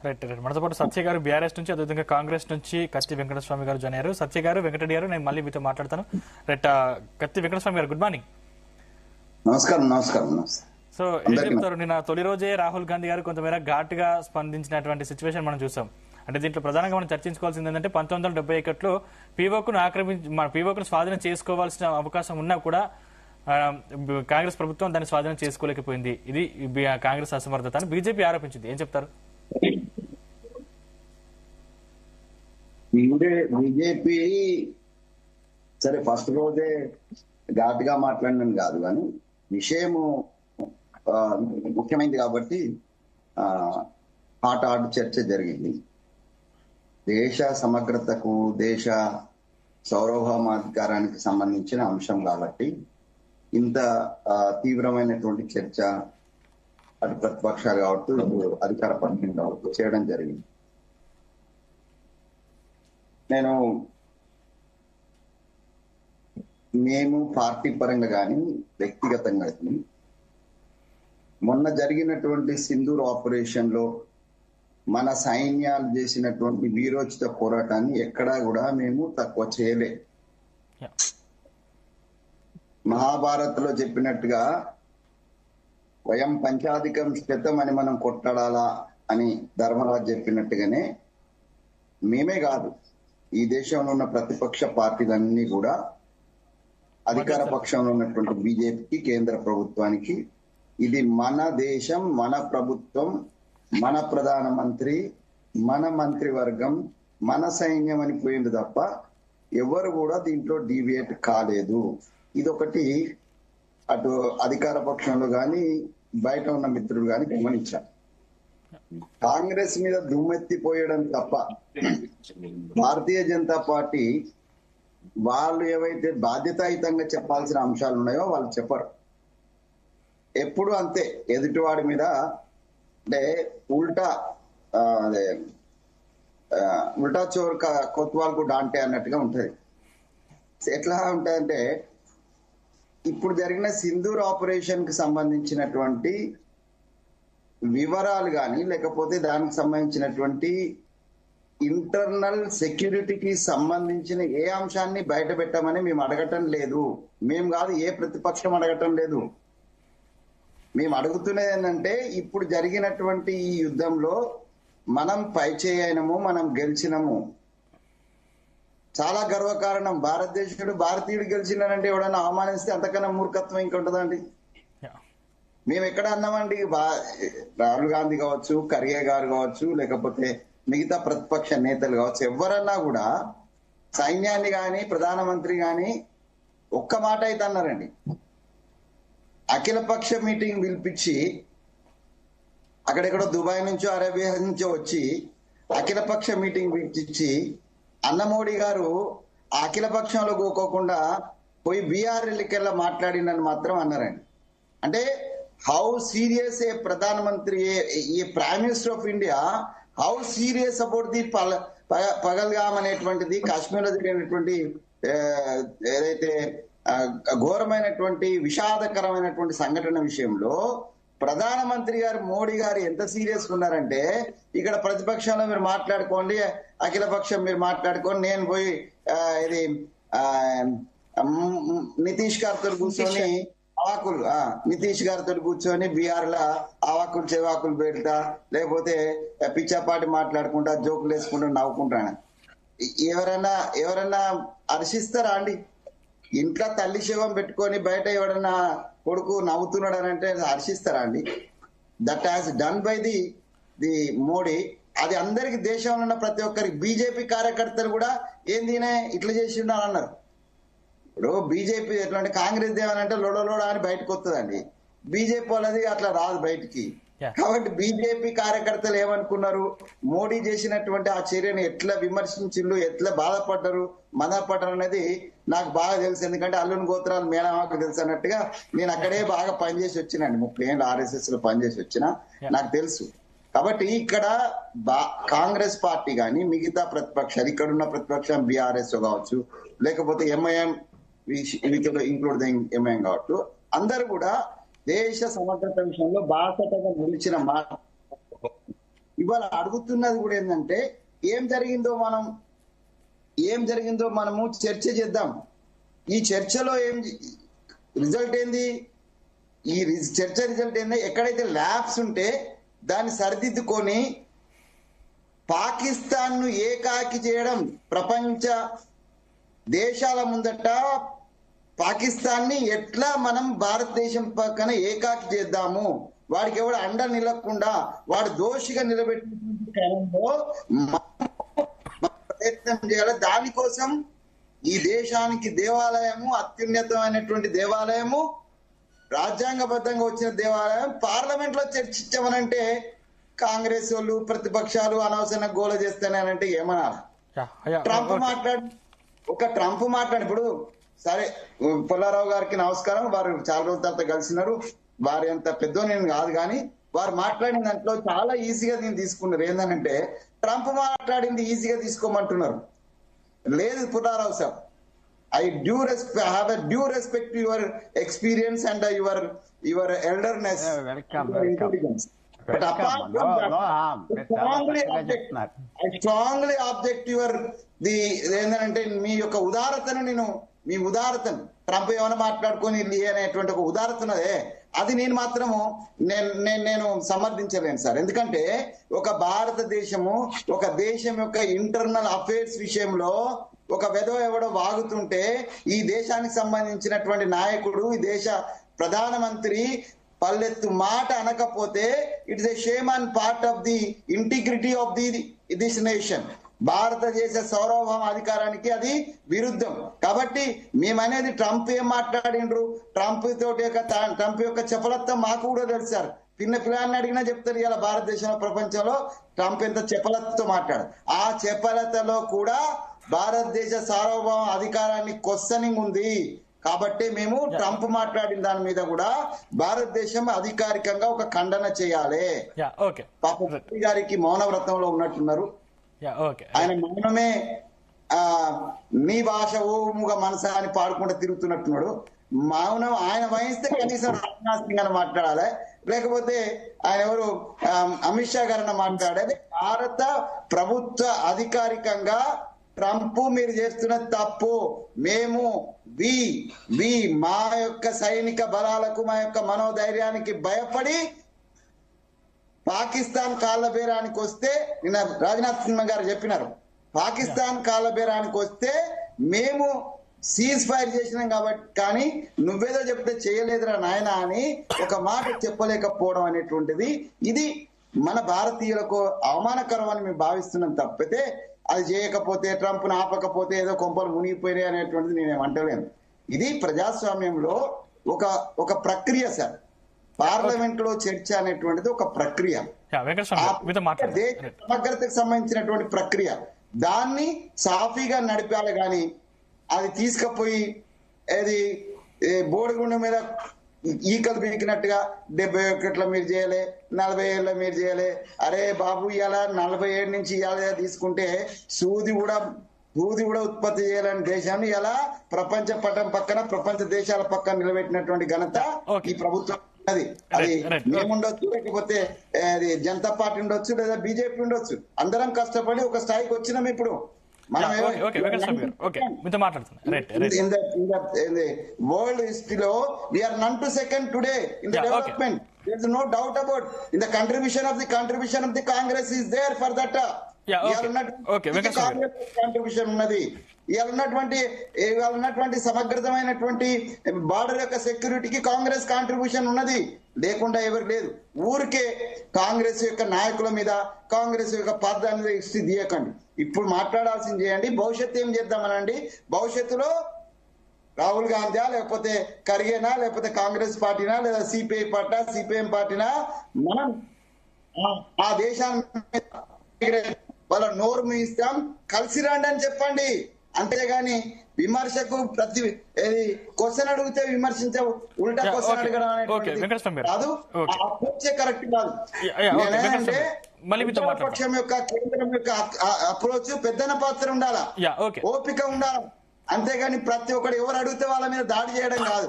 Right right మనతో పాటు సత్య గారు బీఆర్ఎస్ నుంచి, అదేవిధంగా కాంగ్రెస్ నుంచి కత్తి వెంకటస్వామి గారు జాయిన్ అయ్యారు. సత్య గారు, వెంకటరెడ్డి గారు, నేను మళ్ళీ మీతో మాట్లాడతాను. రైట్, కత్తి వెంకటస్వామి గారు, గుడ్ మార్నింగ్. నమస్కారం. నమస్కారం. సో ఏం చెప్తారు? నిన్న తొలి రోజే రాహుల్ గాంధీ గారు కొంతమేర ఘాటుగా స్పందించినటువంటి సిచ్యువేషన్ మనం చూసాం. అంటే దీంట్లో ప్రధానంగా మనం చర్చించుకోవాల్సింది ఏంటంటే 1971లో పీఓకును స్వాధీనం చేసుకోవాల్సిన అవకాశం ఉన్నా కూడా కాంగ్రెస్ ప్రభుత్వం దాన్ని స్వాధీనం చేసుకోలేకపోయింది. ఇది కాంగ్రెస్ అసమర్థత అని బీజేపీ ఆరోపించింది. ఏం చెప్తారు? బీజేపీ సరే ఫస్ట్ రోజే ఘాటుగా మాట్లాడినని కాదు, కానీ విషయము ముఖ్యమైనది కాబట్టి హాట్ చర్చ జరిగింది. దేశ సమగ్రతకు, దేశ సార్వభౌమాధికారానికి సంబంధించిన అంశం కాబట్టి ఇంత తీవ్రమైనటువంటి చర్చ అటు ప్రతిపక్షాలు కావచ్చు, అధికార పక్షం కావచ్చు చేయడం జరిగింది. మేము పార్టీ పరంగా కానీ వ్యక్తిగతంగా కానీ మొన్న జరిగినటువంటి సింధూర్ ఆపరేషన్ లో మన సైన్యాలు చేసినటువంటి వీరోచిత పోరాటాన్ని ఎక్కడా కూడా మేము తక్కువ చేయలే. మహాభారత్ లో చెప్పినట్టుగా వయం పంచాధికం శతం అని మనం కొట్టడాలా అని ధర్మరాజు చెప్పినట్టుగానే మేమే కాదు, ఈ దేశంలో ఉన్న ప్రతిపక్ష పార్టీలన్నీ కూడా అధికార పక్షంలో ఉన్నటువంటి బీజేపీకి, కేంద్ర ప్రభుత్వానికి ఇది మన దేశం, మన ప్రభుత్వం, మన ప్రధానమంత్రి, మన మంత్రివర్గం, మన సైన్యం అని పోయింది తప్ప ఎవరు కూడా దీంట్లో డీవియేట్ కాలేదు. ఇదొకటి అటు అధికార పక్షంలో కానీ బయట ఉన్న మిత్రులు కానీ గమనించారు. కాంగ్రెస్ మీద దుమ్మెత్తిపోయడం తప్ప భారతీయ జనతా పార్టీ వాళ్ళు ఏవైతే బాధ్యతాయుతంగా చెప్పాల్సిన అంశాలు ఉన్నాయో వాళ్ళు చెప్పరు. ఎప్పుడు అంతే, ఎదుటివాడి మీద అంటే ఉల్టా చోర్ కొత్వాల్కు డాంటే అన్నట్టుగా ఉంటది. ఎట్లా ఉంటదంటే ఇప్పుడు జరిగిన సింధూర్ ఆపరేషన్ కి సంబంధించినటువంటి వివరాలు కానీ లేకపోతే దానికి సంబంధించినటువంటి ఇంటర్నల్ సెక్యూరిటీకి సంబంధించిన ఏ అంశాన్ని బయట పెట్టమని మేము అడగటం లేదు. మేము కాదు, ఏ ప్రతిపక్షం అడగటం లేదు. మేము అడుగుతున్నది ఏంటంటే ఇప్పుడు జరిగినటువంటి ఈ యుద్ధంలో మనం పైచేయనము, మనం గెలిచినము. చాలా గర్వకారణం. భారతీయుడు గెలిచినారంటే ఎవడన్నా అవమానిస్తే అంతకన్నా మూర్ఖత్వం ఇంకుంటుందండి. మేము ఎక్కడ అన్నామండి, రాహుల్ గాంధీ కావచ్చు, ఖర్గే గారు కావచ్చు, లేకపోతే మిగతా ప్రతిపక్ష నేతలు కావచ్చు, ఎవరన్నా కూడా సైన్యాన్ని గాని ప్రధానమంత్రి గాని ఒక్క మాట అయితే అన్నారండి. అఖిలపక్ష మీటింగ్ పిలిపించి అక్కడెక్కడో దుబాయ్ నుంచో అరేబియా నుంచో వచ్చి అఖిలపక్ష మీటింగ్ పిలిపించి అన్న మోడీ గారు అఖిలపక్షంలో కూకోకుండా పోయి బీఆర్ఎల్కెళ్ళ మాట్లాడినని మాత్రం అన్నారండి. అంటే హౌ సీరియస్ ఏ ప్రధానమంత్రి, a prime minister of India, how serious about the Pahalgam అనేటువంటిది కాశ్మీర్లో జరిగినటువంటి ఏదైతే ఘోరమైనటువంటి విషాదకరమైనటువంటి సంఘటన విషయంలో ప్రధానమంత్రి గారు మోడీ గారు ఎంత సీరియస్ ఉన్నారంటే, ఇక్కడ ప్రతిపక్షంలో మీరు మాట్లాడుకోండి, అఖిల పక్షం మీరు మాట్లాడుకోండి, నేను పోయి ఇది నితీష్ గారితో కూర్చొని నితీష్ గారితో కూర్చొని బీహార్ లా ఆవాకులు చెవాకులు పెడతా, లేకపోతే పిచ్చాపాటి మాట్లాడుకుంటా, జోకులు వేసుకుంటా నవ్వుకుంటాను. ఎవరన్నా హర్షిస్తారా అండి? ఇంట్లో తల్లి శవం పెట్టుకొని బయట ఎవడన్నా కొడుకు నవ్వుతున్నాడు అని అంటే హర్షిస్తారా అండి? That has done by the Modi. అది అందరికి దేశంలో ఉన్న ప్రతి ఒక్కరికి, బీజేపీ కార్యకర్తలు కూడా ఏందినే ఇట్లా చేసి అన్నారు. ఇప్పుడు బీజేపీ ఎట్లా అంటే కాంగ్రెస్ దేవనంటే లోడ అని బయటకు వస్తుందండి, బీజేపీ వాళ్ళది అట్లా రాదు బయటికి. కాబట్టి బీజేపీ కార్యకర్తలు ఏమనుకున్నారు, మోడీ చేసినటువంటి ఆ చర్యను ఎట్లా విమర్శించిండ్రు, ఎట్లా బాధపడ్డారు, మదపడ్డారు అనేది నాకు బాగా తెలుసు. ఎందుకంటే అల్లుని గోత్రాలు మేనమాకు తెలుసు అన్నట్టుగా నేను అక్కడే బాగా పనిచేసి వచ్చినండి. 30 ఏళ్ళు RSS లో పనిచేసి వచ్చిన నాకు తెలుసు. కాబట్టి ఇక్కడ కాంగ్రెస్ పార్టీ కానీ మిగతా ప్రతిపక్షాలు, ఇక్కడ ఉన్న ప్రతిపక్షం బీఆర్ఎస్ కావచ్చు, లేకపోతే ఎంఐఎం ఇంక్లూడ్ ఎంఐఎం కావచ్చు, అందరూ కూడా దేశ సమగ్రత విషయంలో బాధ్యతగా నిలిచిన మాట ఇవాళ అడుగుతున్నది కూడా ఏంటంటే ఏం జరిగిందో మనము చర్చ చేద్దాం. ఈ చర్చలో రిజల్ట్ ఏంది? ఈ చర్చ రిజల్ట్ ఏంది? ఎక్కడైతే ల్యాబ్స్ ఉంటే దాన్ని సరిదిద్దుకొని పాకిస్తాన్ ను ఏకాకి చేయడం, ప్రపంచ దేశాల ముందట పాకిస్తాన్ ని ఎట్లా మనం భారతదేశం పక్కన ఏకాకి చేద్దాము, వాడికి ఎవడు అండ నిలకుండా వాడు దోషిగా నిలబెట్టిన క్రమంలో ప్రయత్నం చేయాలి. దానికోసం ఈ దేశానికి దేవాలయము, అత్యున్నతమైనటువంటి దేవాలయము, రాజ్యాంగబద్ధంగా వచ్చిన దేవాలయం పార్లమెంట్ లో చర్చించమనంటే కాంగ్రెస్ వాళ్ళు ప్రతిపక్షాలు అనవసరంగా గోల చేస్తానంటే ఏమనాలి? ట్రంప్ మాట్లాడి ఇప్పుడు సరే, పుల్లారావు గారికి నమస్కారం, వారు చాలా రోజుల తర్వాత కలిసినారు, వారి అంత పెద్ద నేను కాదు, కానీ వారు మాట్లాడిన దాంట్లో చాలా ఈజీగా దీన్ని తీసుకున్నారు. ఏంటంటే ట్రంప్ మాట్లాడింది ఈజీగా తీసుకోమంటున్నారు. లేదు Pullarao sir, I have a due respect to your experience and your elderness. Welcome. But apart from that, I strongly object to ఏంటంటే మీ యొక్క ఉదారతను ట్రంప్ ఏమైనా మాట్లాడుకొని అనేటువంటి ఒక ఉదారతనదే అది నేను మాత్రము నేను సమర్థించలేను సార్. ఎందుకంటే ఒక భారతదేశము, ఒక దేశం యొక్క ఇంటర్నల్ అఫైర్స్ విషయంలో ఒక ఎవడో వాగుతుంటే ఈ దేశానికి సంబంధించినటువంటి నాయకుడు, ఈ దేశ ప్రధానమంత్రి పల్లెత్తు మాట అనకపోతే it's a shame and part of the integrity of this nation. భారతదేశ సార్వభౌమ అధికారానికి అది విరుద్ధం. కాబట్టి మేమనేది ట్రంప్ ఏం మాట్లాడిండ్రు, ట్రంప్ యొక్క చపలత్వం మాకు కూడా తెలుసు సార్. పిల్లాన్ని అడిగినా చెప్తారు ఇలా భారతదేశంలో, ప్రపంచంలో ట్రంప్ ఎంత చపలతతో మాట్లాడు. ఆ చపలతలో కూడా భారతదేశ సార్వభౌమ అధికారాన్ని క్వశ్చనింగ్ ఉంది. కాబట్టి మేము ట్రంప్ మాట్లాడిన దాని మీద కూడా భారతదేశం అధికారికంగా ఒక ఖండన చేయాలి. పాప గారికి మౌన వ్రతంలో ఉన్నట్టున్నారు. ఆయన మౌనమే నీ భాష ఓముగా మనసా అని పాడుకుంటూ తిరుగుతున్నట్టున్నాడు. మౌనం ఆయన వహిస్తే కనీసం రాజ్నాథ్ సింగ్ అని మాట్లాడాలి, లేకపోతే ఆయన ఎవరు అమిత్ షా గారన్న మాట్లాడాలి. భారత ప్రభుత్వ అధికారికంగా ట్రంప్ మీరు చేస్తున్న తప్పు, మేము మా యొక్క సైనిక బలాలకు, మా యొక్క మనోధైర్యానికి భయపడి పాకిస్తాన్ కాళ్ళబేరానికి వస్తే, నిన్న రాజ్నాథ్ సింగ్ గారు చెప్పినారు, పాకిస్తాన్ కాళ్ళబేరానికి వస్తే మేము సీజ్ ఫైర్ చేసినాం కాబట్టి, కానీ నువ్వేదో చెప్తే చేయలేదురా నాయన అని ఒక మాట చెప్పలేకపోవడం అనేటువంటిది ఇది మన భారతీయులకు అవమానకరం అని మేము భావిస్తున్నాం. తప్పితే అది చేయకపోతే, ట్రంప్ ఆపకపోతే ఏదో కొంపలు మునిగిపోయినాయి అనేటువంటిది నేనేమంటలేను. ఇది ప్రజాస్వామ్యంలో ఒక ప్రక్రియ సార్. పార్లమెంట్ లో చర్చ అనేటువంటిది ఒక ప్రక్రియ, దేశ సమగ్రతకు సంబంధించినటువంటి ప్రక్రియ. దాన్ని సాఫీగా నడిపాలి, కానీ అది తీసుకుపోయి అది బోడిగుండ మీద ఈకలు పీకినట్టుగా 71 మీరు చేయలే, 40 మీరు చేయలే. అరే బాబు, ఇలా 47 నుంచి ఇవాళ తీసుకుంటే సూది కూడా ఉత్పత్తి చేయాలని దేశాన్ని ఇలా ప్రపంచ పటం పక్కన, ప్రపంచ దేశాల పక్కన నిలబెట్టినటువంటి ఘనత ఈ ప్రభుత్వం ఉన్నది. అది మేముండొచ్చు, లేకపోతే అది జనతా పార్టీ ఉండొచ్చు, లేదా బీజేపీ ఉండొచ్చు. అందరం కష్టపడి ఒక స్థాయికి వచ్చినాం. ఇప్పుడు world history lo we are none to second today in the development. There is no doubt about in the contribution of the Congress is there for that. Contribution ఉన్నది. ఇవాళ ఉన్నటువంటి సమగ్రతమైనటువంటి బార్డర్ యొక్క సెక్యూరిటీకి కాంగ్రెస్ కాంట్రిబ్యూషన్ ఉన్నది, లేకుండా ఎవరు లేదు. ఊరికే కాంగ్రెస్ యొక్క నాయకుల మీద, కాంగ్రెస్ యొక్క పాత్ర హిస్టరీ తీయకండి. ఇప్పుడు మాట్లాడాల్సింది చేయండి. భవిష్యత్తు ఏం చేద్దామనండి? భవిష్యత్తులో రాహుల్ గాంధీ, లేకపోతే ఖర్గేనా, లేకపోతే కాంగ్రెస్ పార్టీనా, లేదా సిపిఐ పార్టీ, సిపిఎం పార్టీనా, మనం ఆ దేశాన్ని వాళ్ళ నోరు మీస్తాం, కలిసి రండి అని చెప్పండి. అంతేగాని విమర్శకు ప్రతి క్వశ్చన్ అడిగితే విమర్శించే, ఉల్టా క్వశ్చన్ అడగడం కాదు, కరెక్ట్ కాదు. నేనేంటే పక్షం యొక్క కేంద్రం యొక్క అప్రోచ్ పెద్దన పాత్ర ఉండాలా, ఓపిక ఉండాలి. అంతేగాని ప్రతి ఒక్కరు ఎవరు అడిగితే వాళ్ళ మీద దాడి చేయడం కాదు.